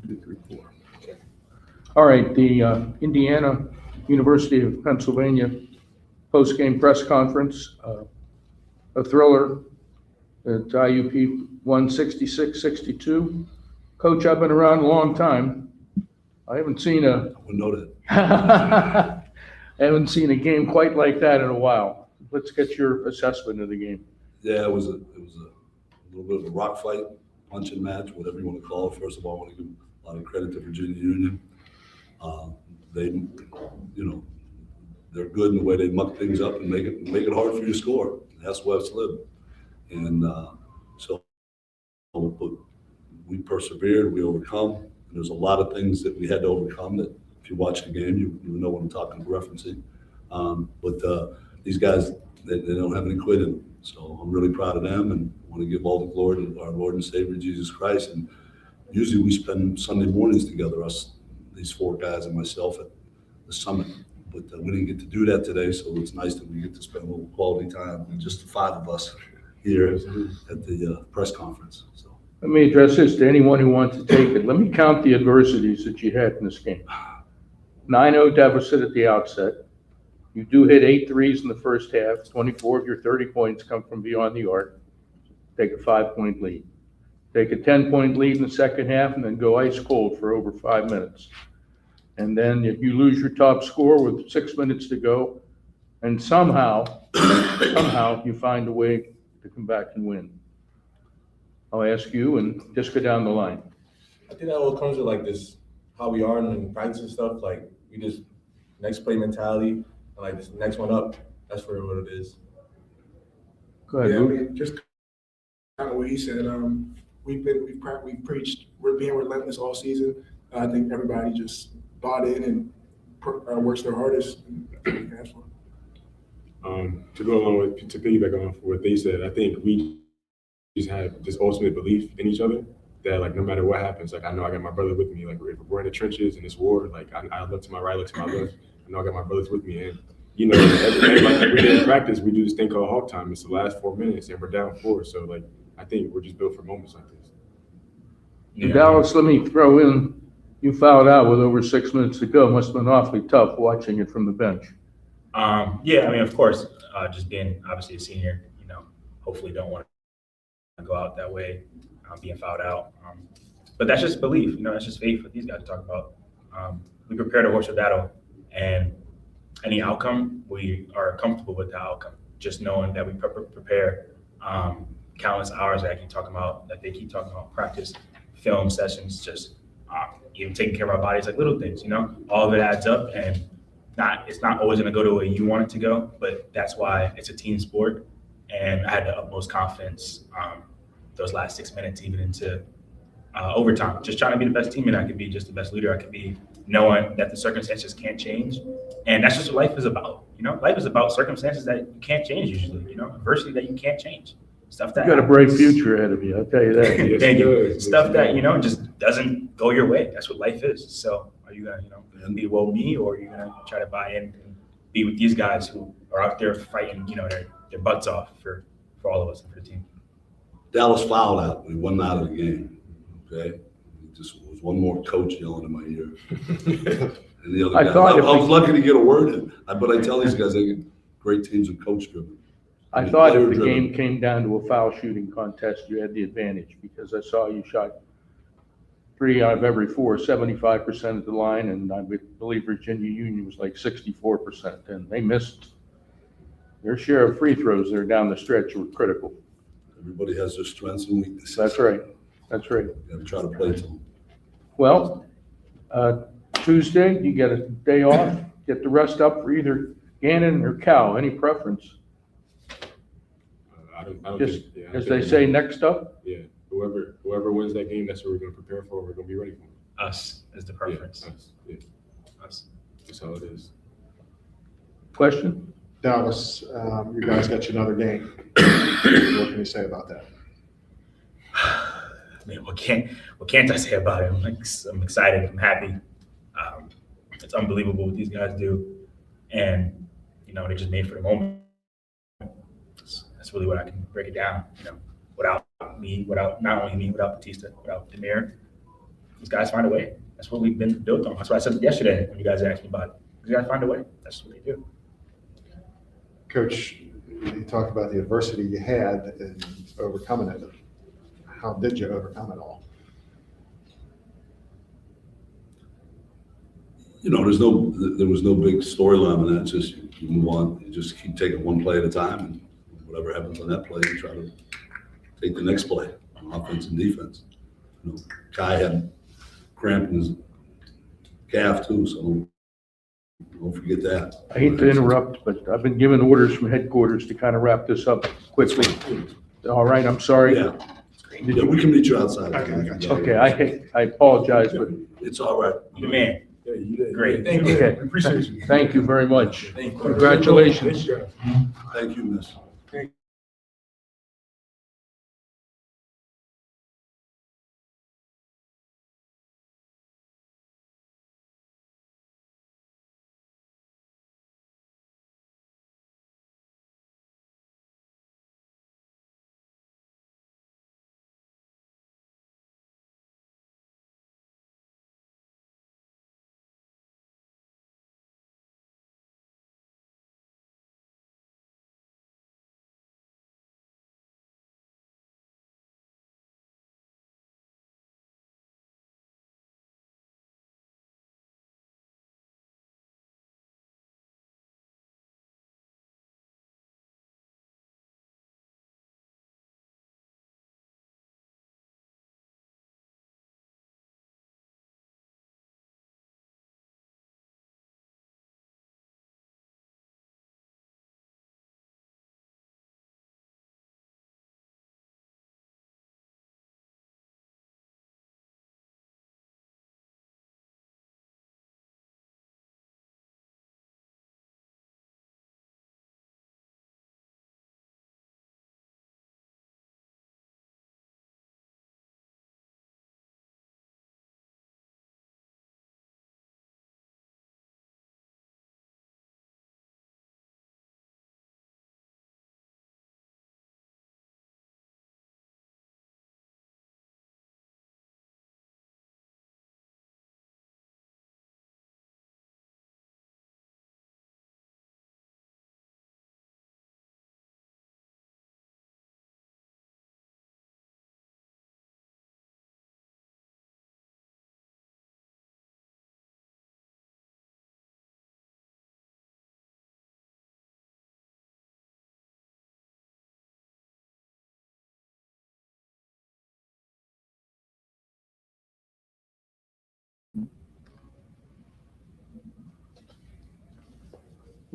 2, 3, 4. All right, the Indiana University of Pennsylvania post-game press conference, a thriller at IUP won 66-62. Coach, I've been around a long time. I haven't seen I wouldn't know that. I haven't seen a game quite like that in a while. Let's get your assessment of the game. Yeah, it was a little bit of a rock fight, punching match, whatever you want to call it. First of all, I want to give a lot of credit to Virginia Union. They, they're good in the way they muck things up and make it hard for you to score. That's where it's lived. And but we persevered, we overcome. And there's a lot of things that we had to overcome that if you watch the game, you know what I'm talking referencing. But these guys, they don't have any quit in them. So I'm really proud of them and want to give all the glory to our Lord and Savior, Jesus Christ. And usually we spend Sunday mornings together, these 4 guys and myself at the summit. But we didn't get to do that today, so it's nice that we get to spend a little quality time with just the 5 of us here at the press conference. So Let me address this to anyone who wants to take it. Let me count the adversities that you had in this game. 9-0 deficit at the outset. You do hit 8 threes in the first half. 24 of your 30 points come from beyond the arc. Take a 5-point lead. Take a 10-point lead in the second half and then go ice cold for over 5 minutes. And then if you lose your top score with 6 minutes to go, and somehow you find a way to come back and win. I'll ask you and just go down the line. I think that all comes with like this, how we are in practice and stuff. Like we just next play mentality, and like this next one up. That's really what it is. Go ahead. Yeah, I Luke. mean, just kind of what he said. We've preached we're being relentless all season. I think everybody just bought in and works their hardest. And that's fun. To go along with, to piggyback on what they said, I think we just have this ultimate belief in each other that like no matter what happens, like I know I got my brother with me. Like if we're in the trenches in this war, like I look to my right, look to my left. I know I got my brothers with me, and every day in practice we do this thing called hawk time. It's the last 4 minutes, and we're down 4. So like I think we're just built for moments like this. Yeah. Dallas, let me throw in. You fouled out with over 6 minutes to go. Must have been awfully tough watching it from the bench. Yeah, I mean, of course, just being obviously a senior, hopefully don't want to go out that way, being fouled out. But that's just belief, that's just faith for these guys to talk about. We prepare to horse a battle, and any outcome, we are comfortable with the outcome. Just knowing that we prepare countless hours that they keep talking about, practice, film sessions, just even taking care of our bodies, like little things, all of it adds up, and it's not always going to go the way you want it to go, but that's why it's a team sport. And I had the utmost confidence those last 6 minutes, even into overtime, just trying to be the best teammate I could be, just the best leader I could be, knowing that the circumstances can't change. And that's just what life is about. Life is about circumstances that you can't change usually, adversity that you can't change. Stuff that You got a bright future ahead of you, I'll tell you that. Thank you. Stuff that, just doesn't go your way. That's what life is. So are you going to, be well me, or are you going to try to buy in and be with these guys who are out there fighting, their butts off for all of us and for the team? Dallas fouled out. We won out of the game. Okay, it just was one more coach yelling in my ear. And the other guys, I was lucky to get a word in, but I tell these guys they get great teams and coach driven. I thought if the game came down to a foul shooting contest, you had the advantage because I saw you shot 3 out of every 4, 75% at the line, and I believe Virginia Union was like 64%, and they missed their share of free throws there down the stretch were critical. Everybody has their strengths and weaknesses. That's right. That's right. You got to try to play to them. Well, Tuesday, you get a day off, get the rest up for either Gannon or Cal. Any preference? I don't Just think, as they say, next up? Yeah, whoever wins that game, that's what we're going to prepare for. We're going to be ready for it. Us is the preference. Yeah, us. Yeah. Us. That's how it is. Question? Dallas, you guys got you another game. What can you say about that? I mean, what can't I say about it? I'm excited. I'm happy. It's unbelievable what these guys do, and they're just made for the moment. That's really what I can break it down. Without me, without not only me, without Batista, without Demir, these guys find a way. That's what we've been built on. That's what I said yesterday when you guys asked me about it. These guys find a way. That's what they do. Coach, you talked about the adversity you had and overcoming it. How did you overcome it all? There was no big storyline on that. It's just you move on. You just keep taking one play at a time, and whatever happens on that play, you try to take the next play on offense and defense. Kai had cramp in his calf too, so don't forget that. I hate to interrupt, but I've been given orders from headquarters to kind of wrap this up quickly. All right, I'm sorry. Yeah, we can meet you outside. Okay, I apologize, but It's all right. The man. Yeah, you did. Great. Thank you. okay. Appreciate you. Thank you very much. Thank you. Congratulations. Thank you, miss.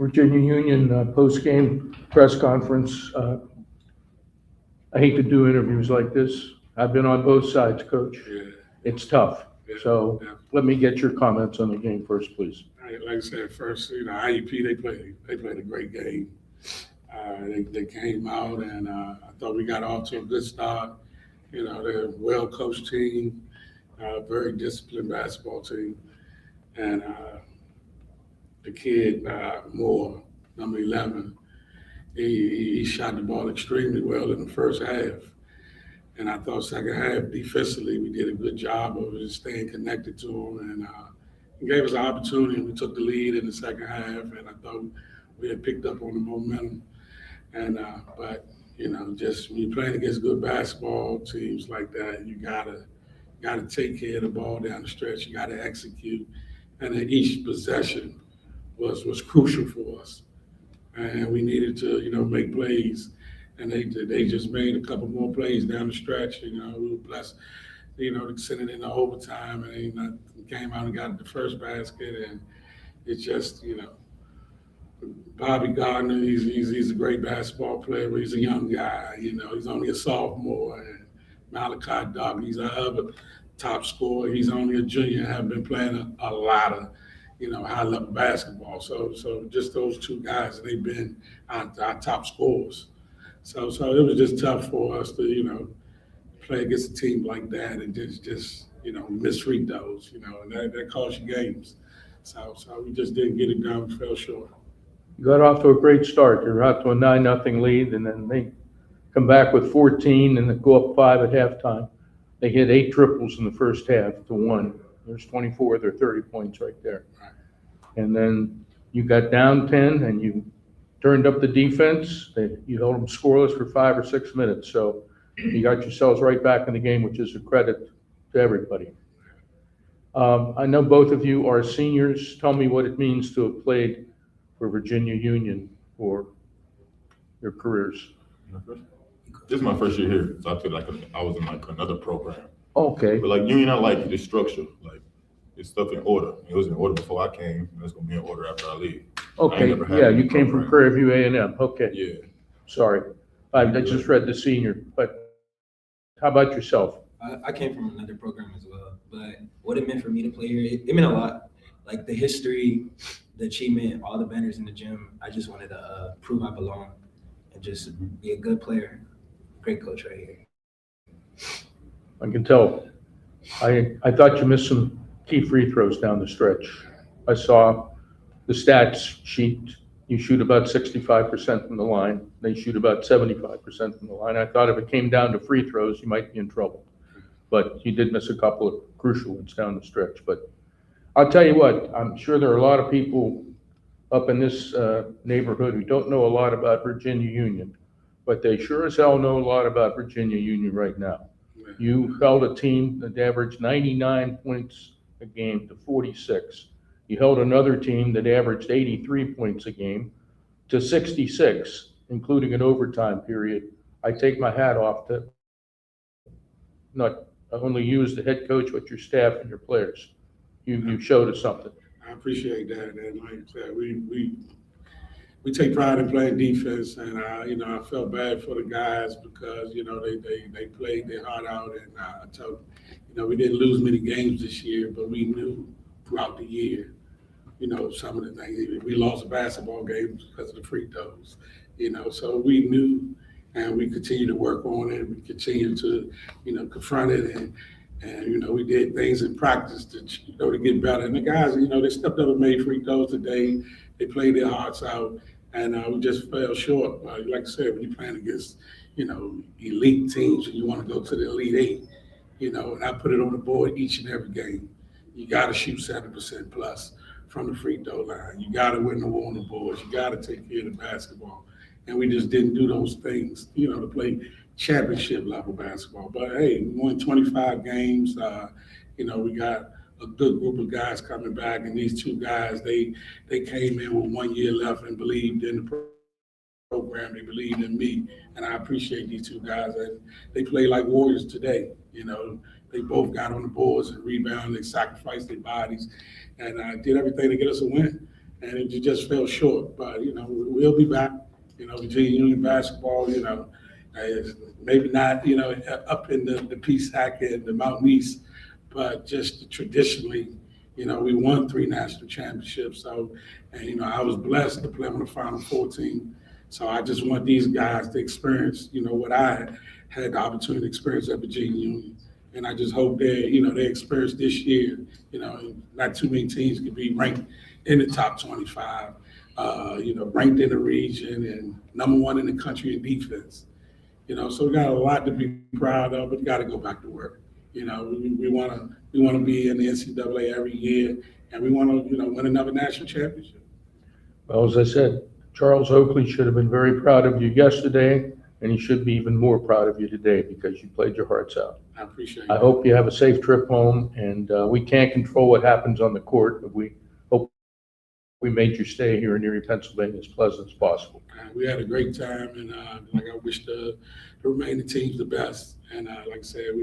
Virginia Union post-game press conference. I hate to do interviews like this. I've been on both sides, Coach. Yeah, It's tough. yeah, So yeah. let me get your comments on the game first, please. Like I said, first, IUP, they played a great game. They came out and I thought we got off to a good start. They're a well-coached team, very disciplined basketball team. And the kid, Moore, number 11, he shot the ball extremely well in the first half. And I thought second half, defensively, we did a good job of just staying connected to him. And he gave us an opportunity. We took the lead in the second half, and I thought we had picked up on the momentum. And but just when you're playing against good basketball teams like that, you gotta take care of the ball down the stretch. You gotta execute, and then each possession was crucial for us. And we needed to make plays, and they just made a couple more plays down the stretch. We were blessed, to send it into overtime, and they came out and got the first basket, and it's just Bobby Gardner, he's a great basketball player, but he's a young guy. He's only a sophomore, and Malachi Doug, he's our other top scorer. He's only a junior, have been playing a lot of high level basketball. So just those two guys, they've been our top scorers. So it was just tough for us to play against a team like that and just miss free throws, and that cost you games. So we just didn't get it done. We fell short. You got off to a great start. You're out to a 9-0 lead, and then they come back with 14 and then go up 5 at halftime. They hit 8 triples in the first half to 1. There's 24 of their 30 points right there. And then you got down 10 and you turned up the defense. You held them scoreless for 5 or 6 minutes. So you got yourselves right back in the game, which is a credit to everybody. I know both of you are seniors. Tell me what it means to have played for Virginia Union for your careers. This is my first year here, so I feel like I was in like another program. Okay. But like Union, I like the structure. Like it's stuff in order. It was in order before I came, and it's gonna be in order after I leave. Okay, never had yeah, any you came from program. Prairie View A&M. Okay, Yeah. sorry. I just read the senior, but how about yourself? I came from another program as well, but what it meant for me to play here, it meant a lot. Like the history, the achievement, all the banners in the gym. I just wanted to prove I belong and just be a good player. Great coach right here. I can tell. I thought you missed some key free throws down the stretch. I saw the stats sheet. You shoot about 65% from the line. They shoot about 75% from the line. I thought if it came down to free throws, you might be in trouble. But you did miss a couple of crucial ones down the stretch. But I'll tell you what, I'm sure there are a lot of people up in this neighborhood who don't know a lot about Virginia Union, but they sure as hell know a lot about Virginia Union right now. You held a team that averaged 99 points a game to 46. You held another team that averaged 83 points a game to 66, including an overtime period. I take my hat off to not only you as the head coach, but your staff and your players. You showed us something. I appreciate that, and like I said, we take pride in playing defense, and I felt bad for the guys because they played their heart out, and I told we didn't lose many games this year, but we knew throughout the year, some of the things. We lost basketball games because of the free throws, so we knew, and we continue to work on it. We continue to confront it, and we did things in practice to get better. And the guys, they stepped up and made free throws today. They played their hearts out, and we just fell short. Like I said, when you're playing against, elite teams and you want to go to the Elite Eight, and I put it on the board each and every game. You got to shoot 70% plus from the free throw line. You got to win the war on the boards. You got to take care of the basketball. And we just didn't do those things, to play championship level basketball. But hey, we won 25 games. We got a good group of guys coming back, and these two guys, they came in with 1 year left and believed in the program. They believed in me, and I appreciate these two guys. And they play like warriors today. They both got on the boards and rebounded. They sacrificed their bodies, and did everything to get us a win. And it just fell short. But we'll be back. Virginia Union basketball. Maybe not up in the PSAC and the Mountain East, but just traditionally, we won 3 national championships. So, and I was blessed to play on the Final Four team. So I just want these guys to experience, what I had the opportunity to experience at Virginia Union. And I just hope they experience this year. Not too many teams can be ranked in the top 25. Ranked in the region and #1 in the country in defense. So we got a lot to be proud of, but we got to go back to work. We want to be in the NCAA every year, and we want to win another national championship. Well, as I said, Charles Oakley should have been very proud of you yesterday, and he should be even more proud of you today because you played your hearts out. I appreciate it. I hope you have a safe trip home, and we can't control what happens on the court, but we hope we made your stay here in Erie, Pennsylvania as pleasant as possible. We had a great time, and I wish the remaining teams the best. And like I said,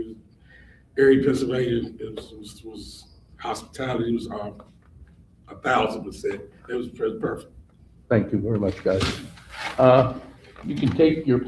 Erie, Pennsylvania, was hospitality was 1,000%. It was perfect. Thank you very much, guys. You can take your